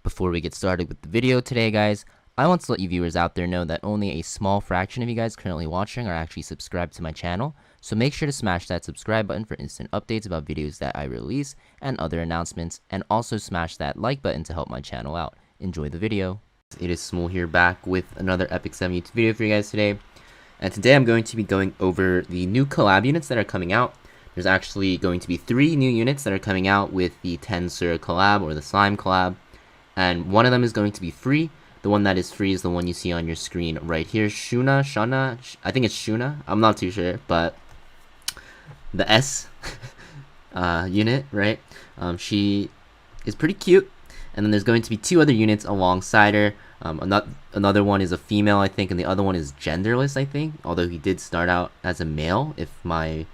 Before we get started with the video today, guys, I want to let you viewers out there know that only a small fraction of you guys currently watching are actually subscribed to my channel, so make sure to smash that subscribe button for instant updates about videos that I release and other announcements, and also smash that like button to help my channel out. Enjoy the video. It is Samool here, back with another Epic 7 YouTube video for you guys today, and today I'm going to be going over the new collab units that are coming out. There's actually going to be 3 new units that are coming out with the Tensura collab, or the slime collab. And one of them is going to be free. The one that is free is the one you see on your screen right here. Shuna, I think it's Shuna. I'm not too sure, but the S unit, right? She is pretty cute. And then there's going to be 2 other units alongside her. Another one is a female, I think, and the other one is genderless, I think. Although he did start out as a male, if my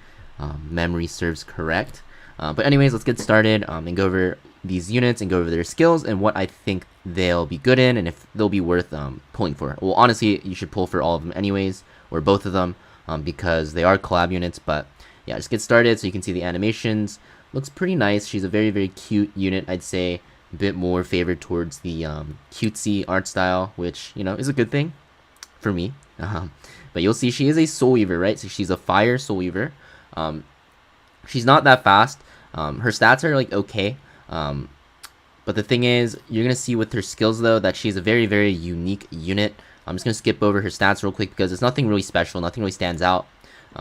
memory serves correct. But anyways, let's get started and go over these units and go over their skills and what I think they'll be good in and if they'll be worth pulling for. Well, honestly, you should pull for all of them anyways, or both of them, because they are collab units. But yeah, just get started so you can see the animations. Looks pretty nice. She's a very, very cute unit, I'd say. A bit more favored towards the cutesy art style, which, you know, is a good thing for me. But you'll see she is a Soul Weaver, right? So she's a fire Soul Weaver. She's not that fast. Her stats are like okay. But the thing is, you're going to see with her skills though that she's a very, very unique unit. I'm just going to skip over her stats real quick because it's nothing really special, nothing really stands out.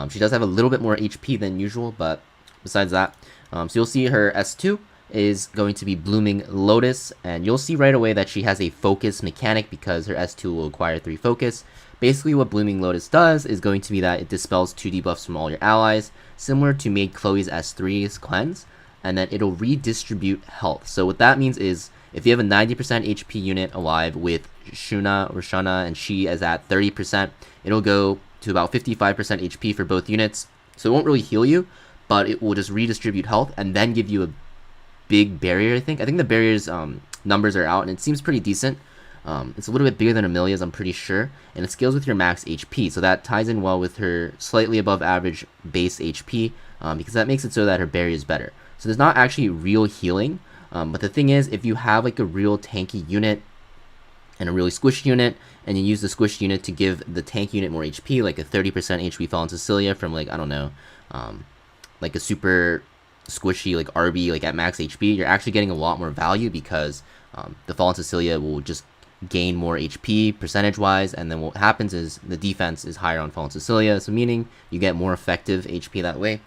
She does have a little bit more HP than usual, but besides that, so you'll see her S2 is going to be Blooming Lotus, and you'll see right away that she has a focus mechanic because her S2 will acquire 3 focus. Basically what Blooming Lotus does is going to be that it dispels 2 debuffs from all your allies, similar to Maid Chloe's S3's Cleanse. And then it'll redistribute health. So what that means is if you have a 90% HP unit alive with Shuna, and she is at 30%, it'll go to about 55% HP for both units. So it won't really heal you, but it will just redistribute health and then give you a big barrier, I think. I think the barrier's numbers are out, and it seems pretty decent. It's a little bit bigger than Amelia's, I'm pretty sure, and it scales with your max HP, so that ties in well with her slightly above average base HP, because that makes it so that her barrier is better. So there's not actually real healing, but the thing is, if you have like a real tanky unit and a really squished unit, and you use the squished unit to give the tank unit more HP, like a 30% HP Fallen Cecilia from, like, I don't know, like a super squishy like RB like at max HP, you're actually getting a lot more value because the Fallen Cecilia will just gain more HP percentage wise, and then what happens is the defense is higher on Fallen Cecilia, so meaning you get more effective HP that way.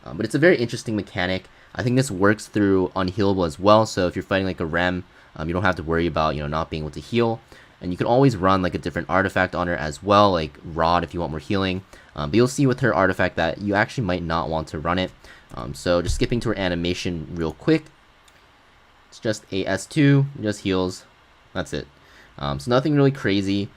But it's a very interesting mechanic. I think this works through unhealable as well, so if you're fighting like a Rem, you don't have to worry about, you know, not being able to heal. And you can always run like a different artifact on her as well, like Rod if you want more healing. But you'll see with her artifact that you actually might not want to run it. So just skipping to her animation real quick. It's just a S2, just heals. That's it. So nothing really crazy.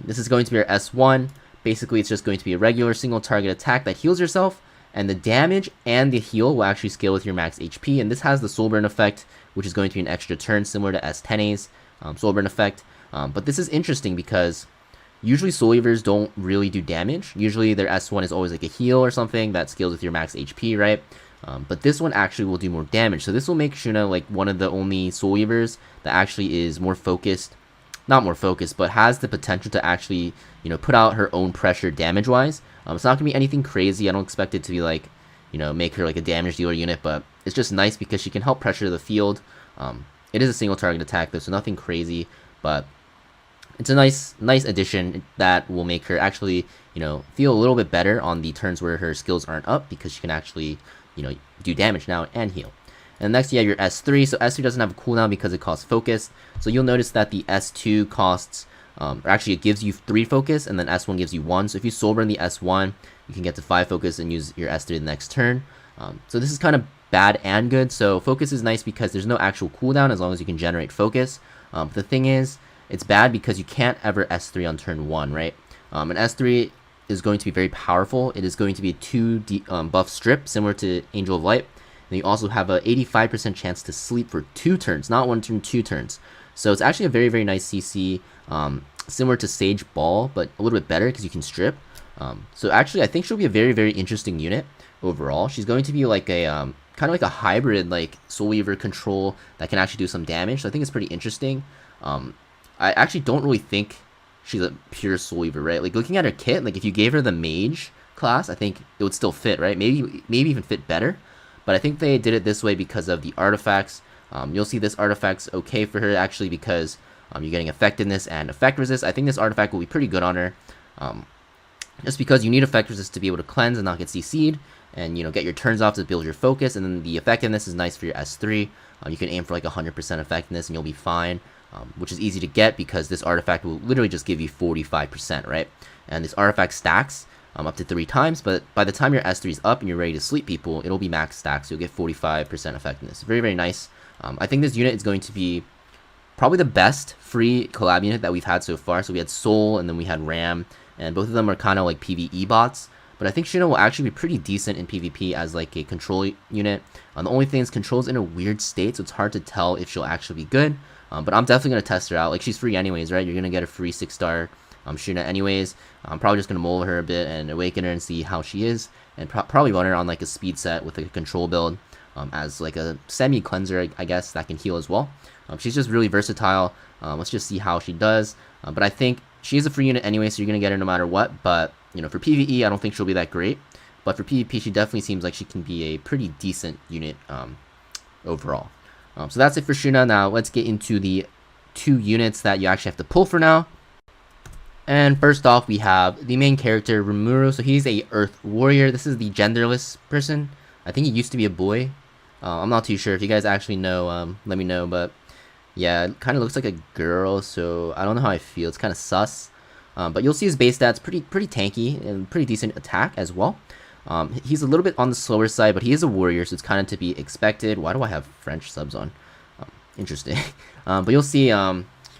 This is going to be our S1. Basically, it's just going to be a regular single target attack that heals yourself, and the damage and the heal will actually scale with your max HP. And this has the Soul Burn effect, which is going to be an extra turn similar to S10A's Soul Burn effect. But this is interesting because usually Soul Weavers don't really do damage. Usually their S1 is always like a heal or something that scales with your max HP, right? But this one actually will do more damage. So this will make Shuna like one of the only Soul Weavers that actually is more focused. Not more focused, but has the potential to actually, you know, put out her own pressure damage-wise. It's not going to be anything crazy. I don't expect it to be like, you know, make her like a damage dealer unit, but it's just nice because she can help pressure the field. It is a single target attack though, so nothing crazy, but it's a nice addition that will make her actually, you know, feel a little bit better on the turns where her skills aren't up, because she can actually, you know, do damage now and heal. And next you have your S3. So S3 doesn't have a cooldown because it costs focus. So you'll notice that the S2 costs, or actually it gives you 3 focus, and then S1 gives you 1. So if you soul burn the S1, you can get to 5 focus and use your S3 the next turn. So this is kind of bad and good. So focus is nice because there's no actual cooldown as long as you can generate focus. But the thing is, it's bad because you can't ever S3 on turn 1, right? And S3 is going to be very powerful. It is going to be a 2 buff strip, similar to Angel of Light. And you also have a 85% chance to sleep for 2 turns, not 1 turn, 2 turns. So it's actually a very, very nice CC, similar to Sage Ball, but a little bit better because you can strip. So actually, I think she'll be a very, very interesting unit overall. She's going to be like a kind of like a hybrid like Soul Weaver control that can actually do some damage. So I think it's pretty interesting. I actually don't really think she's a pure Soul Weaver, right? Like looking at her kit, like if you gave her the Mage class, I think it would still fit, right? Maybe even fit better. But I think they did it this way because of the artifacts. You'll see this artifact's okay for her actually because you're getting effectiveness and effect resist. I think this artifact will be pretty good on her. Just because you need effect resist to be able to cleanse and not get CC'd, and get your turns off to build your focus, and then the effectiveness is nice for your S3. You can aim for like 100% effectiveness and you'll be fine, which is easy to get because this artifact will literally just give you 45%, right? And this artifact stacks up to 3 times, but by the time your S3 is up and you're ready to sleep people, it'll be max stacked, so you'll get 45% effectiveness. Very, very nice. I think this unit is going to be probably the best free collab unit that we've had so far. So we had Soul and then we had Ram, and both of them are kind of like PvE bots. But I think Shuna will actually be pretty decent in PvP as like a control unit. The only thing is control's in a weird state, so it's hard to tell if she'll actually be good. But I'm definitely going to test her out. Like, she's free anyways, right? You're going to get a free 6-star Shuna anyways. I'm probably just going to mold her a bit and awaken her and see how she is. And probably run her on like a speed set with like a control build as like a semi-cleanser, I guess, that can heal as well. She's just really versatile. Let's just see how she does. But I think she is a free unit anyway, so you're going to get her no matter what. But, for PvE, I don't think she'll be that great. But for PvP, she definitely seems like she can be a pretty decent unit overall. So that's it for Shuna. Now, let's get into the 2 units that you actually have to pull for now. And first off, we have the main character, Rimuru. So he's a Earth Warrior. This is the genderless person. I think he used to be a boy. I'm not too sure. If you guys actually know, let me know. But yeah, it kind of looks like a girl, so I don't know how I feel. It's kind of sus. But you'll see his base stats pretty tanky and pretty decent attack as well. He's a little bit on the slower side, but he is a warrior, so it's kind of to be expected. Why do I have French subs on? Interesting. But you'll see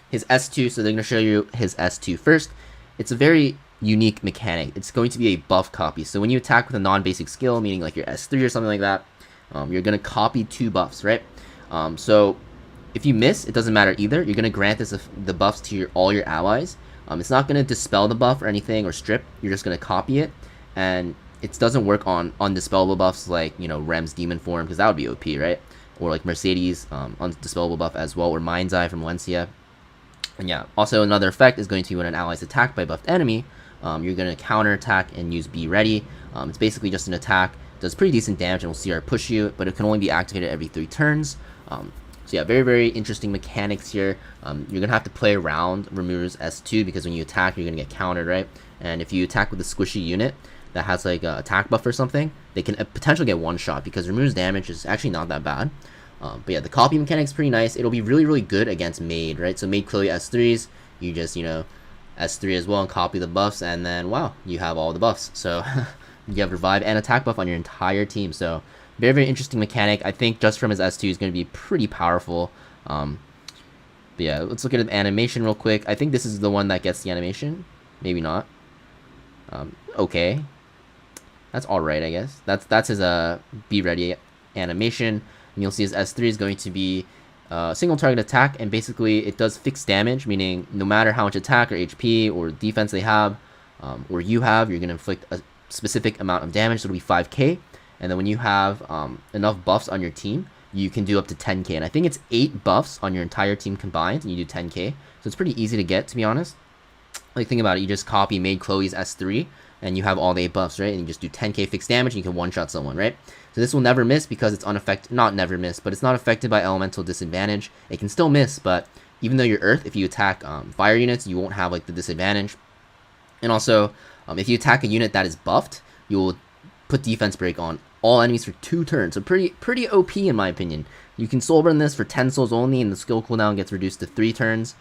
his S2, so they're going to show you his S2 first. It's a very unique mechanic. It's going to be a buff copy. So when you attack with a non-basic skill, meaning like your S3 or something like that, you're going to copy 2 buffs, right? So if you miss, it doesn't matter either. You're going to grant the buffs to all your allies. It's not going to dispel the buff or anything or strip. You're just going to copy it. And it doesn't work on undispellable buffs like, Rem's Demon Form, because that would be OP, right? Or like Mercedes, undispellable buff as well, or Mind's Eye from Valencia. And yeah, also another effect is going to be when an ally is attacked by a buffed enemy, you're going to counter attack and use Be Ready. It's basically just an attack, does pretty decent damage, and we'll see her push you, but it can only be activated every 3 turns. So yeah, very, very interesting mechanics here. You're going to have to play around Rimuru's S2 because when you attack, you're going to get countered, right? And if you attack with a squishy unit that has like a attack buff or something, they can potentially get one shot because Rimuru's damage is actually not that bad. But yeah, the copy mechanic is pretty nice. It'll be really, really good against Maid, right? So Maid clearly S3s, you just, S3 as well and copy the buffs, and then, wow, you have all the buffs. So you have revive and attack buff on your entire team. So very, very interesting mechanic. I think just from his S2 is going to be pretty powerful. But yeah, let's look at the animation real quick. I think this is the one that gets the animation. Maybe not. Okay. That's alright, I guess. That's his Be Ready animation. And you'll see his S3 is going to be single target attack, and basically it does fixed damage, meaning no matter how much attack or HP or defense they have, or you have, you're going to inflict a specific amount of damage, so it'll be 5k. And then when you have enough buffs on your team, you can do up to 10k. And I think it's 8 buffs on your entire team combined, and you do 10k. So it's pretty easy to get, to be honest. Like, think about it. You just copy Maid Chloe's S3, and you have all the 8 buffs, right? And you just do 10k fixed damage, and you can one-shot someone, right? So this will never miss because it's unaffected. Not never miss, but it's not affected by elemental disadvantage. It can still miss, but even though you're Earth, if you attack fire units, you won't have like the disadvantage. And also, if you attack a unit that is buffed, you will put defense break on all enemies for 2 turns. So pretty OP in my opinion. You can soul burn this for 10 souls only, and the skill cooldown gets reduced to 3 turns.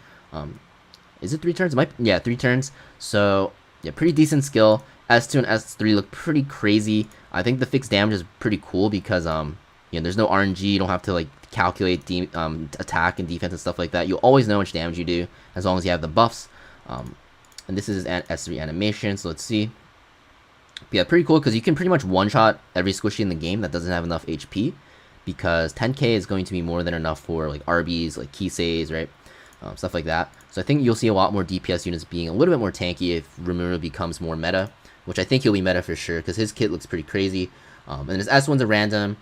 Is it 3 turns? Yeah, 3 turns. So yeah, pretty decent skill. S2 and S3 look pretty crazy. I think the fixed damage is pretty cool because there's no RNG. You don't have to like calculate attack and defense and stuff like that. You'll always know how much damage you do as long as you have the buffs. And this is an S3 animation. So let's see. But yeah, pretty cool because you can pretty much one-shot every squishy in the game that doesn't have enough HP, because 10k is going to be more than enough for like RBs, like Kiseis, right? Stuff like that. So I think you'll see a lot more DPS units being a little bit more tanky if Rimuru becomes more meta, which I think he'll be meta for sure because his kit looks pretty crazy. And his S1's a random.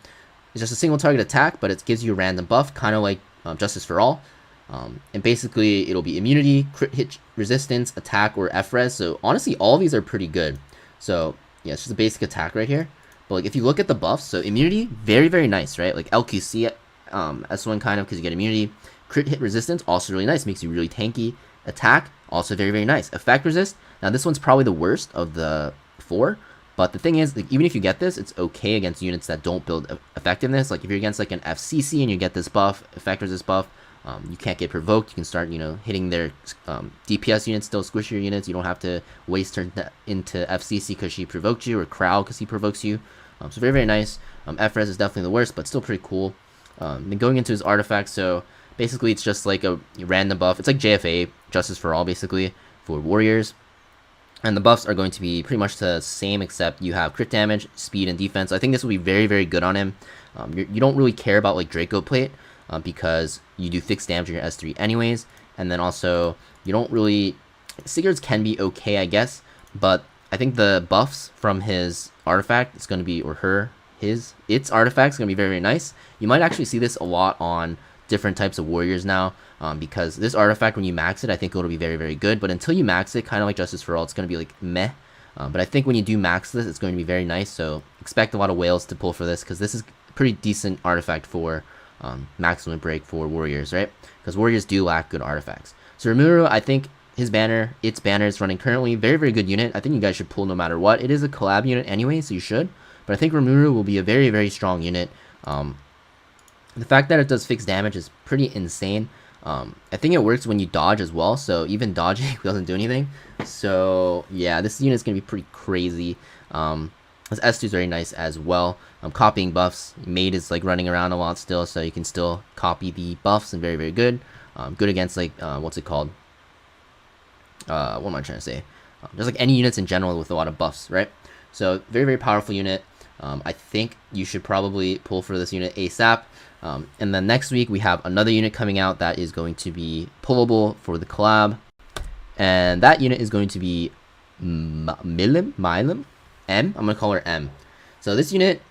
It's just a single target attack, but it gives you a random buff, kind of like Justice for All. And basically, it'll be immunity, crit hit resistance, attack, or F-res. So honestly, all of these are pretty good. So yeah, it's just a basic attack right here. But like if you look at the buffs, so immunity, very, very nice, right? Like LQC, S1 kind of, because you get immunity. Crit hit resistance, also really nice, makes you really tanky. Attack, also very, very nice. Effect resist, now this one's probably the worst of the 4. But the thing is, like, even if you get this, it's okay against units that don't build effectiveness. Like if you're against like an FCC and you get this buff, effect resist buff, you can't get provoked. You can start, hitting their DPS units, still squishier units. You don't have to waste turn into FCC because she provoked you, or Crowd because he provokes you. So very, very nice. F-res is definitely the worst, but still pretty cool. Then going into his artifacts, so basically it's just like a random buff. It's like JFA, Justice for All, basically, for warriors. And the buffs are going to be pretty much the same, except you have crit damage, speed, and defense. I think this will be very, very good on him. You don't really care about like Draco Plate because you do fixed damage in your S3 anyways. And then also, you don't really... Sigurds can be okay, I guess. But I think the buffs from his artifact is going to be, or its artifact is going to be very, very nice. You might actually see this a lot on different types of warriors now, because this artifact, when you max it, I think it'll be very, very good. But until you max it, kind of like Justice for All, it's going to be like meh. But I think when you do max this, it's going to be very nice. So expect a lot of whales to pull for this, because this is a pretty decent artifact for maximum break for warriors, right? Because warriors do lack good artifacts. So Rimuru, I think its banner is running currently. Very, very good unit. I think you guys should pull no matter what. It is a collab unit anyway, so you should. But I think Rimuru will be a very, very strong unit. The fact that it does fixed damage is pretty insane. I think it works when you dodge as well, so even dodging doesn't do anything. So yeah, this unit is going to be pretty crazy. This S2 is very nice as well. Copying buffs, Maid is like running around a lot still, so you can still copy the buffs, and very, very good. Good against like, what's it called? What am I trying to say? Just like any units in general with a lot of buffs, right? So very, very powerful unit. I think you should probably pull for this unit ASAP. And then next week we have another unit coming out that is going to be pullable for the collab, and that unit is going to be Milim, I'm gonna call her M. So this unit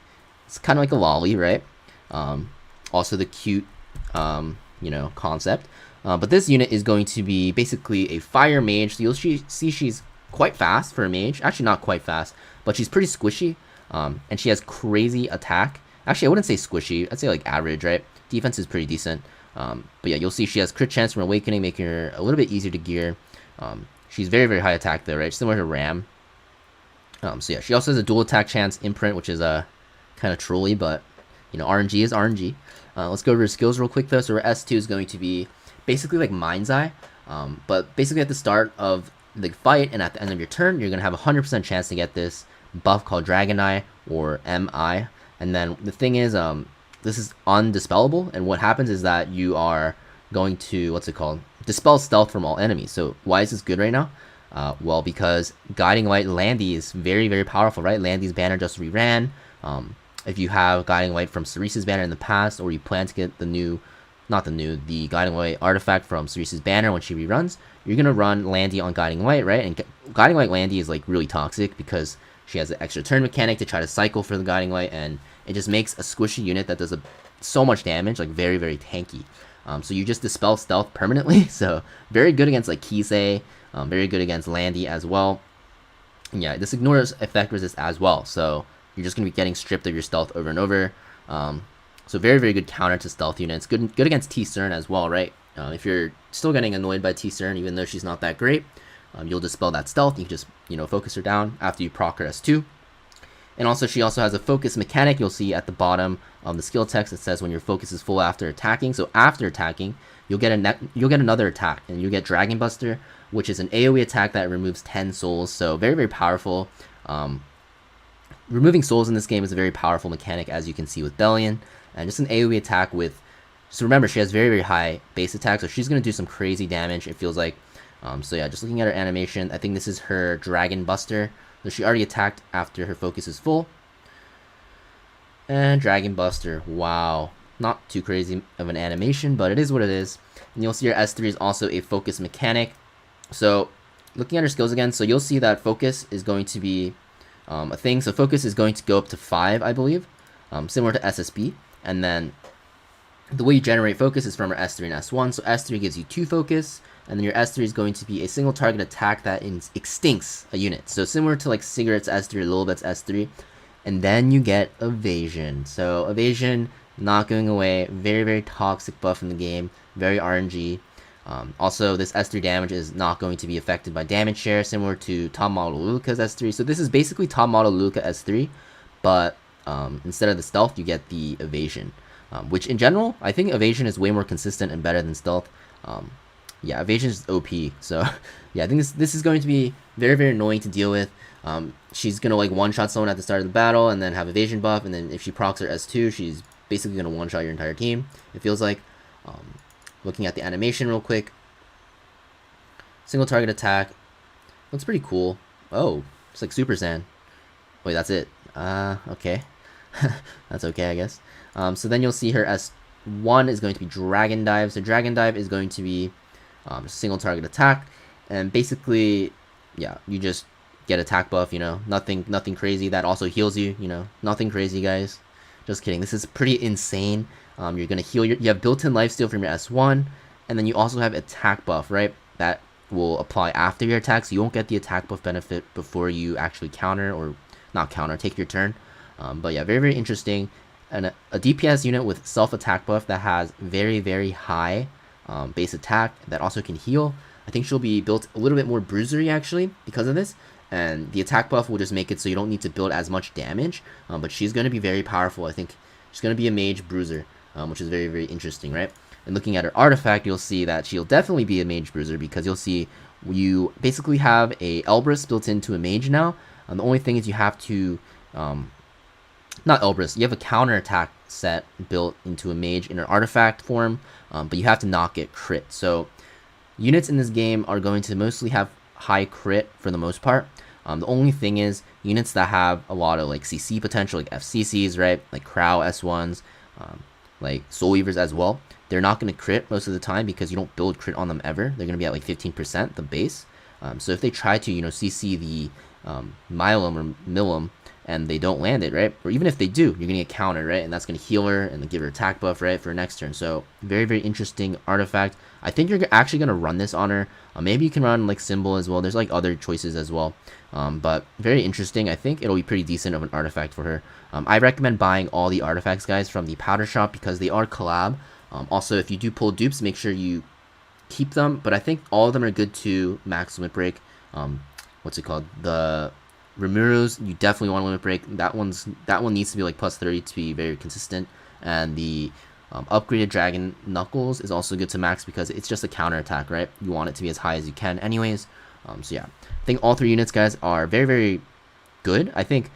is kind of like a lolly, right? Also the cute, concept. But this unit is going to be basically a fire mage. So you'll see she's quite fast for a mage. Actually, not quite fast, but she's pretty squishy. And she has crazy attack. Actually, I wouldn't say squishy. I'd say like average, right? Defense is pretty decent. But yeah, you'll see she has crit chance from Awakening, making her a little bit easier to gear. She's very, very high attack though, right? Similar to Ram. So yeah, she also has a dual attack chance imprint, which is kind of trolly, but RNG is RNG. Let's go over her skills real quick though. So her S2 is going to be basically like Mind's Eye, but basically at the start of the fight and at the end of your turn, you're gonna have a 100% chance to get this buff called Dragon Eye, or MI. And then the thing is, this is undispellable, and what happens is that you are going to, dispel stealth from all enemies. So why is this good right now? Well, because Guiding Light Landy is very, very powerful, right? Landy's banner just reran. If you have Guiding Light from Cerise's banner in the past, or you plan to get the Guiding Light artifact from Cerise's banner when she reruns, you're gonna run Landy on Guiding Light, right? And Guiding Light Landy is like really toxic because she has an extra turn mechanic to try to cycle for the Guiding Light, and it just makes a squishy unit that does so much damage, like very, very tanky. So you just dispel stealth permanently. So very good against like Kisei, very good against Landy as well. And yeah, this ignores effect resist as well. So you're just gonna be getting stripped of your stealth over and over. So very, very good counter to stealth units. Good against T-Cern as well, right? If you're still getting annoyed by T-Cern, even though she's not that great, you'll dispel that stealth. You can just, focus her down after you proc her S2. And also, she also has a focus mechanic. You'll see at the bottom of the skill text, it says when your focus is full after attacking. So after attacking, you'll get another attack, and you'll get Dragon Buster, which is an AoE attack that removes 10 souls. So very, very powerful. Removing souls in this game is a very powerful mechanic, as you can see with Bellion. And just an AoE attack with... So remember, she has very, very high base attack, so she's going to do some crazy damage, it feels like. So yeah, just looking at her animation, I think this is her Dragon Buster. So she already attacked after her focus is full. And Dragon Buster, wow. Not too crazy of an animation, but it is what it is. And you'll see her S3 is also a focus mechanic. So looking at her skills again, so you'll see that focus is going to be a thing. So focus is going to go up to 5, I believe. Similar to SSB. And then the way you generate focus is from your S3 and S1. So S3 gives you 2 focus, and then your S3 is going to be a single target attack that extincts a unit. So similar to like Cigarette's S3 or Lilibet's S3. And then you get Evasion. So Evasion, not going away, very, very toxic buff in the game, very RNG. Also, this S3 damage is not going to be affected by damage share, similar to top model Luluka's S3. So this is basically top model Luluka S3, but instead of the stealth, you get the evasion, which in general, I think evasion is way more consistent and better than stealth. Yeah, evasion is OP. So yeah, I think this is going to be very, very annoying to deal with. She's gonna like one-shot someone at the start of the battle and then have evasion buff, and then if she procs her S2, she's basically gonna one-shot your entire team, it feels like. Looking at the animation real quick. Single target attack. Looks pretty cool. Oh, it's like Super Saiyan. Wait, that's it. Okay. That's okay, I guess. So then you'll see her S1 is going to be Dragon Dive. So Dragon Dive is going to be single target attack. And basically, yeah, you just get attack buff, you know. Nothing crazy. That also heals you, you know. Nothing crazy, guys. Just kidding. This is pretty insane. You're going to heal you have built-in lifesteal from your S1, and then you also have attack buff, right? That will apply after your attack, so you won't get the attack buff benefit before you actually counter, or not counter, take your turn. But yeah, very, very interesting. And a DPS unit with self-attack buff that has very, very high base attack that also can heal. I think she'll be built a little bit more bruisery, actually, because of this. And the attack buff will just make it so you don't need to build as much damage. But she's going to be very powerful. I think she's going to be a mage bruiser. Which is very, very interesting, right? And looking at her artifact, you'll see that she'll definitely be a mage bruiser, because you'll see you basically have a Elbrus built into a mage now. The only thing is you have to, not Elbrus, you have a counter attack set built into a mage in her artifact form, but you have to not get crit. So units in this game are going to mostly have high crit for the most part. The only thing is units that have a lot of like CC potential, like FCCs, right? Like Crow S1s, like Soul Weavers as well, they're not going to crit most of the time because you don't build crit on them ever. They're going to be at like 15%, the base. So if they try to, you know, CC the Milim or Milim and they don't land it, right? Or even if they do, you're going to get countered, right? And that's going to heal her and give her attack buff, right? For her next turn. So very, very interesting artifact. I think you're actually going to run this on her. Maybe you can run like Symbol as well. There's like other choices as well. But very interesting. I think it'll be pretty decent of an artifact for her. I recommend buying all the artifacts, guys, from the powder shop because they are collab. Also, if you do pull dupes, make sure you keep them. But I think all of them are good to max limit break. What's it called? The Rimuru's, you definitely want to limit break. That one needs to be like plus 30 to be very consistent. And the upgraded Dragon Knuckles is also good to max because it's just a counter attack, right? You want it to be as high as you can anyways. So yeah, I think all 3 units, guys, are very, very good. I think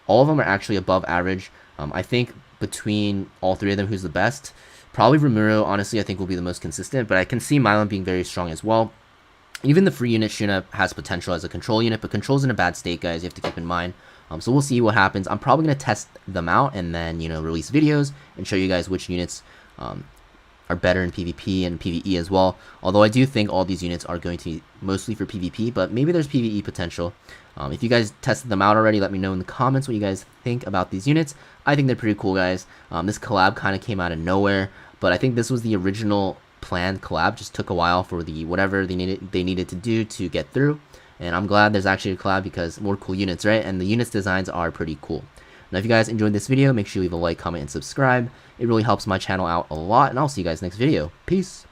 all of them are actually above average. I think between all 3 of them, who's the best? Probably Rimuru, honestly, I think will be the most consistent, but I can see Milim being very strong as well. Even the free unit Shuna has potential as a control unit, but control's in a bad state, guys, you have to keep in mind. So we'll see what happens. I'm probably going to test them out and then, you know, release videos and show you guys which units are better in PvP and PvE as well. Although I do think all these units are going to be mostly for PvP, but maybe there's PvE potential. If you guys tested them out already, let me know in the comments what you guys think about these units. I think they're pretty cool, guys. This collab kind of came out of nowhere, but I think this was the original planned collab. Just took a while for the whatever they needed to do to get through. And I'm glad there's actually a collab because more cool units, right? And the units designs are pretty cool. Now, if you guys enjoyed this video, make sure you leave a like, comment, and subscribe. It really helps my channel out a lot, and I'll see you guys next video. Peace!